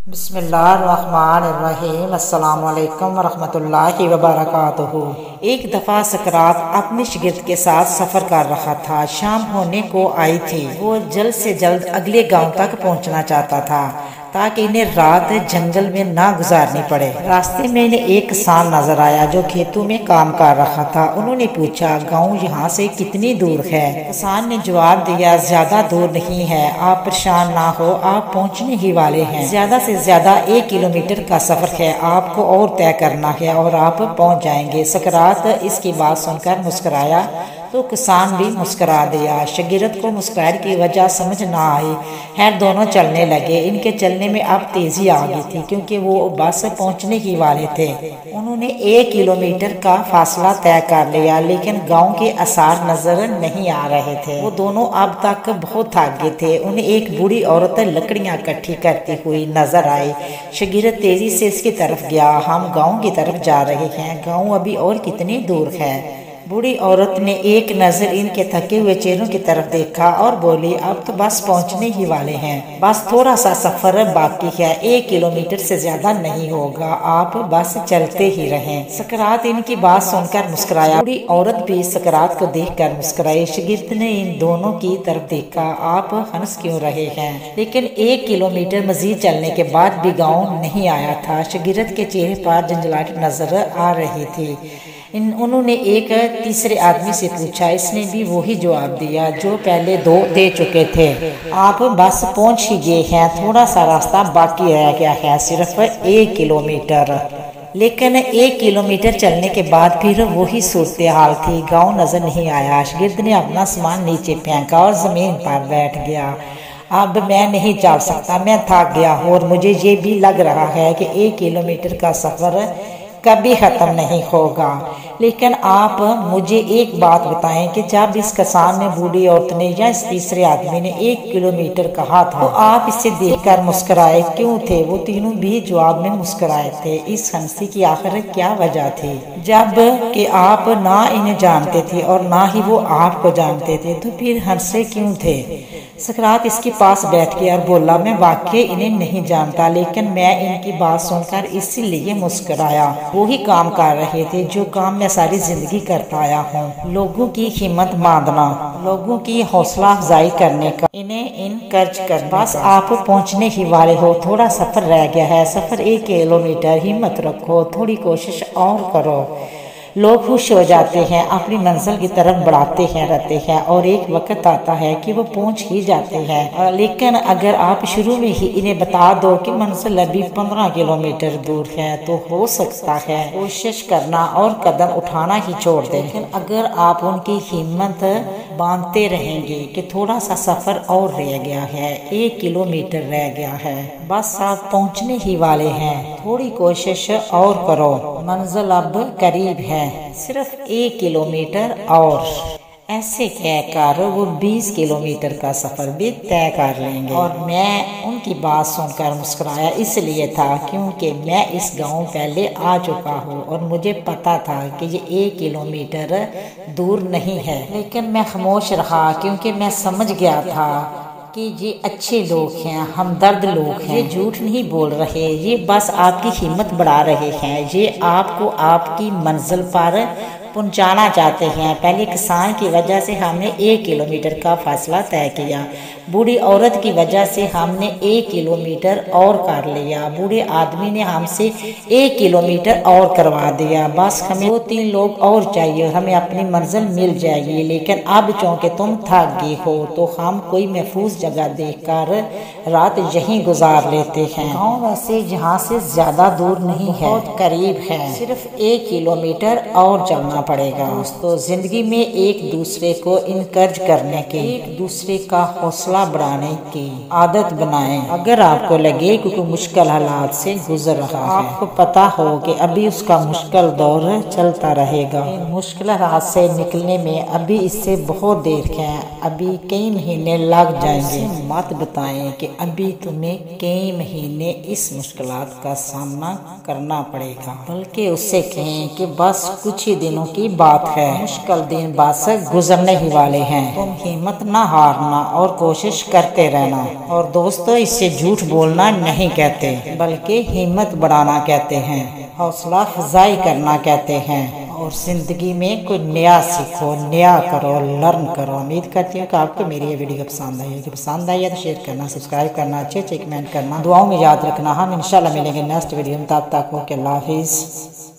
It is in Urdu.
بسم اللہ الرحمن الرحیم۔ السلام علیکم ورحمۃ اللہ وبرکاتہ۔ ایک دفعہ سقراط اپنے شاگرد کے ساتھ سفر کر رہا تھا۔ شام ہونے کو آئی تھی۔ وہ جلد سے جلد اگلے گاؤں تک پہنچنا چاہتا تھا تاکہ انہیں رات جنگل میں نہ گزارنی پڑے۔ راستے میں انہیں ایک کسان نظر آیا جو کھیتوں میں کام کر رہا تھا۔ انہوں نے پوچھا، گاؤں یہاں سے کتنی دور ہے؟ کسان نے جواب دیا، زیادہ دور نہیں ہے، آپ پریشان نہ ہو، آپ پہنچنے ہی والے ہیں۔ زیادہ سے زیادہ 1 کلومیٹر کا سفر ہے، آپ کو اور طے کرنا ہے اور آپ پہنچ جائیں گے۔ سقراط اس کی بات سن کر مسکرایا تو کسان بھی مسکرا دیا۔ شاگرد کو مسکراہٹ کی وجہ سمجھ نہ آئی۔ خیر دونوں چلنے لگے۔ ان کے چلنے میں اب تیزی آ گئی تھی کیونکہ وہ بس پہنچنے ہی والے تھے۔ انہوں نے 1 کلومیٹر کا فاصلہ طے کر لیا لیکن گاؤں کے آثار نظر نہیں آ رہے تھے۔ وہ دونوں اب تک بہت تھک گئے تھے۔ انہیں ایک بوڑھی عورت لکڑیاں اکٹھی کرتی ہوئی نظر آئی۔ شاگرد تیزی سے اس کی طرف گیا۔ ہم گاؤں کی طرف جا رہے ہیں، گاؤں ابھی اور کتنی دور ہے؟ بوڑھی عورت نے ایک نظر ان کے تھکے ہوئے چہروں کی طرف دیکھا اور بولی، اب تو بس پہنچنے ہی والے ہیں، بس تھوڑا سا سفر باقی ہے، 1 کلومیٹر سے زیادہ نہیں ہوگا، آپ بس چلتے ہی رہیں۔ سقراط ان کی بات سن کر مسکرایا۔ بوڑھی عورت بھی سقراط کو دیکھ کر مسکرائی۔ شاگرد نے ان دونوں کی طرف دیکھا، آپ ہنس کیوں رہے ہیں؟ لیکن 1 کلومیٹر مزید چلنے کے بعد بھی گاؤں نہیں آیا تھا۔ شاگرد کے چہرے پر جھنجھلاہٹ نظر آ رہی تھی۔ انہوں نے ایک تیسرے آدمی سے پوچھا۔ اس نے بھی وہی جواب دیا جو پہلے 2 دے چکے تھے، آپ بس پہنچ ہی گئے ہیں، تھوڑا سا راستہ باقی رہ گیا ہے، صرف 1 کلومیٹر۔ لیکن 1 کلومیٹر چلنے کے بعد پھر وہی صورتحال تھی، گاؤں نظر نہیں آیا۔ شاگرد نے اپنا سامان نیچے پھینکا اور زمین پر بیٹھ گیا۔ اب میں نہیں چل سکتا، میں تھک گیا ہوں اور مجھے یہ بھی لگ رہا ہے کہ 1 کلومیٹر کا سفر کبھی ختم نہیں ہوگا۔ لیکن آپ مجھے ایک بات بتائیں کہ جب اس کسان نے، بوڑھی عورت نے یا اس تیسرے آدمی نے 1 کلومیٹر کہا تھا تو آپ اسے دیکھ کر مسکرائے کیوں تھے؟ وہ تینوں بھی جواب میں مسکرائے تھے۔ اس ہنسی کی آخر کیا وجہ تھی؟ جب کہ آپ نہ انہیں جانتے تھے اور نہ ہی وہ آپ کو جانتے تھے تو پھر ہنسے کیوں تھے؟ سقراط اس کے پاس بیٹھ گیا اور بولا، میں واقعی انہیں نہیں جانتا لیکن میں ان کی بات سن کر اسی لیے مسکرایا۔ وہی کام کر رہے تھے جو کام میں ساری زندگی کرتا آیا ہوں، لوگوں کی ہمت باندھنا، لوگوں کی حوصلہ افزائی کرنے کا، انہیں انکریج کرنا۔ بس آپ پہنچنے ہی والے ہو، تھوڑا سفر رہ گیا ہے، صرف 1 کلومیٹر، ہمت رکھو، تھوڑی کوشش اور کرو۔ لوگ خوش ہو جاتے ہیں، اپنی منزل کی طرف بڑھاتے ہیں رہتے ہیں اور ایک وقت آتا ہے کہ وہ پہنچ ہی جاتے ہیں۔ لیکن اگر آپ شروع میں ہی انہیں بتا دو کہ منزل ابھی 15 کلومیٹر دور ہے تو ہو سکتا ہے کوشش کرنا اور قدم اٹھانا ہی چھوڑ دیں۔ لیکن اگر آپ ان کی ہمت باندھتے رہیں گے کہ تھوڑا سا سفر اور رہ گیا ہے، 1 کلومیٹر رہ گیا ہے، بس آپ پہنچنے ہی والے ہیں، تھوڑی کوشش اور کرو، منزل اب قریب ہے، صرف 1 کلومیٹر اور۔ ایسے کہہ کر وہ 20 کلومیٹر کا سفر بھی طے کر لیں گے۔ اور میں ان کی بات سن کر مسکرایا اس لیے تھا کیونکہ میں اس گاؤں پہلے آ چکا ہوں اور مجھے پتا تھا کہ یہ 1 کلومیٹر دور نہیں ہے، لیکن میں خاموش رہا کیونکہ میں سمجھ گیا تھا کہ یہ اچھے لوگ ہیں، ہمدرد لوگ ہیں، یہ جھوٹ نہیں بول رہے، یہ بس آپ کی ہمت بڑھا رہے ہیں، یہ آپ کو آپ کی منزل پر پہنچانا چاہتے ہیں۔ پہلے کسان کی وجہ سے ہم نے 1 کلومیٹر کا فاصلہ طے کیا، بوڑھی عورت کی وجہ سے ہم نے 1 کلومیٹر اور کر لیا، بوڑھے آدمی نے ہم سے 1 کلومیٹر اور کروا دیا، بس ہمیں 2-3 لوگ اور چاہیے، ہمیں اپنی منزل مل جائے گی۔ لیکن اب چونکہ تم تھک گئے ہو تو ہم کوئی محفوظ جگہ دیکھ کر رات یہیں گزار لیتے ہیں۔ گاؤں ویسے یہاں سے زیادہ دور نہیں ہے، بہت قریب ہے، صرف 1 کلومیٹر اور چلنا پڑے گا۔ دوستو، زندگی میں ایک دوسرے کو انکریج کرنے کی، ایک دوسرے کا حوصلہ بڑھانے کی عادت بنائیں۔ اگر آپ کو لگے کہ کوئی مشکل حالات سے گزر رہا ہے، آپ کو پتا ہو کہ ابھی اس کا مشکل دور چلتا رہے گا، مشکل حالات سے نکلنے میں ابھی اس سے بہت دیر ہے، ابھی کئی مہینے لگ جائیں گے۔ مت بتائیں کہ ابھی تمہیں کئی مہینے اس مشکلات کا سامنا کرنا پڑے گا، بلکہ اس سے کہیں کہ بس کچھ ہی دنوں کی بات ہے، مشکل دن بعد سے گزرنے ہی والے ہیں، تم ہمت نہ ہارنا اور کوشش کرتے رہنا۔ اور دوستو، اس سے جھوٹ بولنا نہیں کہتے بلکہ ہمت بڑھانا کہتے ہیں، حوصلہ افزائی کرنا کہتے ہیں، اور زندگی میں کوئی نیا سیکھو، نیا کرو، لرن کرو۔ امید کرتی ہوں کہ آپ کو میری یہ ویڈیو پسند آئی ہے، پسند آئی ہے تو شیئر کرنا، سبسکرائب کرنا، اچھے کمنٹ کرنا، دعاؤں میں یاد رکھنا۔ ہم انشاءاللہ ملیں گے نیکسٹ ویڈیو میں، تب تک اوکے، اللہ حافظ۔